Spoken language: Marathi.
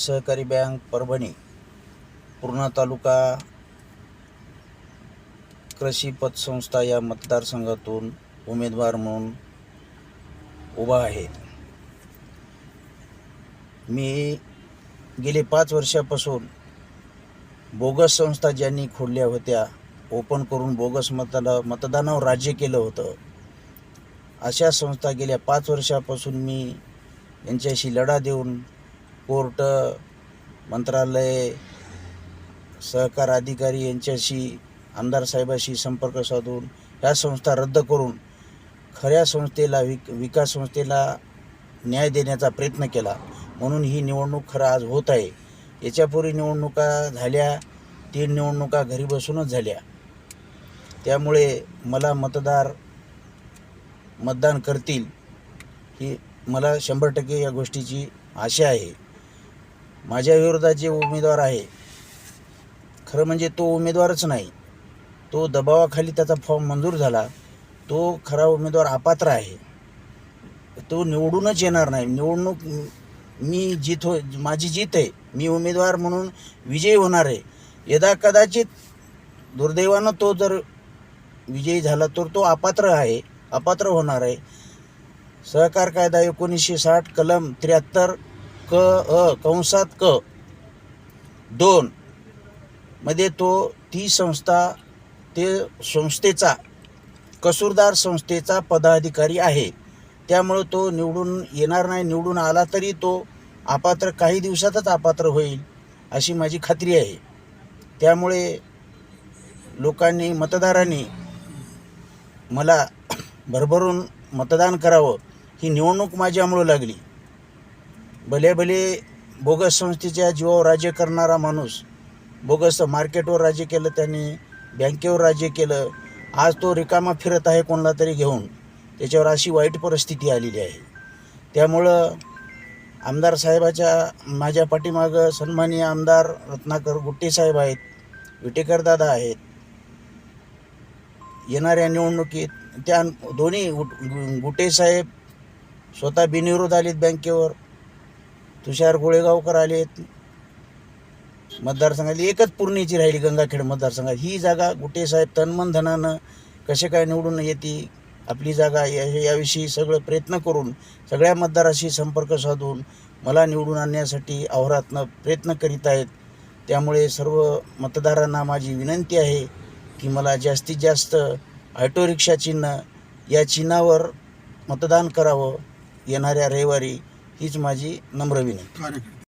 सहकारी बँक परभणी पूर्णा तालुका कृषी पतसंस्था या मतदारसंघातून उमेदवार म्हणून उभा आहे। मी गेले 5 वर्षापासून बोगस संस्था ज्यांनी खोडल्या होत्या, ओपन करून बोगस मतदानावर राज्य केलं होतं, अशा संस्था गेल्या 5 वर्षापासून मी यांच्याशी लढा देऊन कोर्ट, मंत्रालय, सहकार अधिकारी यांच्याशी, आमदार साहेबाशी संपर्क साधून ह्या संस्था रद्द करून खऱ्या संस्थेला विकास संस्थेला न्याय देण्याचा प्रयत्न केला। म्हणून ही निवडणूक खरं आज होत आहे। याच्यापूर्वी निवडणुका झाल्या, 3 निवडणुका घरी बसूनच झाल्या। त्यामुळे मला मतदान करतील ही मला 100% या गोष्टीची आशा आहे। माझ्या विरोधात जे उमेदवार आहे, खरं म्हणजे तो उमेदवारच नाही, तो दबावाखाली त्याचा फॉर्म मंजूर झाला, तो खरा उमेदवार अपात्र आहे, तो निवडूनच येणार नाही। निवडणूक माझी जीत आहे, मी उमेदवार म्हणून विजयी होणार आहे। यदा कदाचित दुर्दैवानं तो जर विजयी झाला तर तो अपात्र होणार आहे। सहकार कायदा 1960 कलम 73 क 2 मध्ये ती संस्थेचा कसूरदार संस्थेचा पदाधिकारी आहे। त्यामुळे तो निवडून येणार नाही। निवडून आला तरी तो काही दिवसातच अपात्र होईल अशी माझी खात्री आहे। त्यामुळे मतदारांनी मला भरभरून मतदान करावं। ही निवडणूक माझ्यामुळं लागली। भले बोगस संस्थेच्या जीवावर राज्य करणारा माणूस, बोगस मार्केटवर राज्य केलं, त्यांनी बँकेवर राज्य केलं, आज तो रिकामा फिरत आहे कोणाला तरी घेऊन। त्याच्यावर अशी वाईट परिस्थिती आलेली आहे। त्यामुळं आमदार साहेबाच्या माझ्या पाठीमागं सन्माननीय आमदार रत्नाकर गुट्टे साहेब आहेत, विटेकर दादा आहेत। येणाऱ्या निवडणुकीत त्या दोन्ही गुट्टे साहेब स्वतः बिनविरोध आलेत बँकेवर, तुषार गोळेगावकर आलेत। मतदारसंघातली एकच पूर्णेची राहिली गंगाखेड मतदारसंघात। ही जागा गुट्टे साहेब तनमन धनानं कसे काय निवडून येते आपली जागा याविषयी सगळं प्रयत्न करून, सगळ्या मतदाराशी संपर्क साधून मला निवडून आणण्यासाठी अहोरात्र प्रयत्न करीत आहेत। त्यामुळे सर्व मतदारांना माझी विनंती आहे की मला जास्तीत जास्त ऑटो रिक्षा चिन्ह या चिन्हावर मतदान करावं येणाऱ्या रविवारी, हीच माझी नम्र विनंती।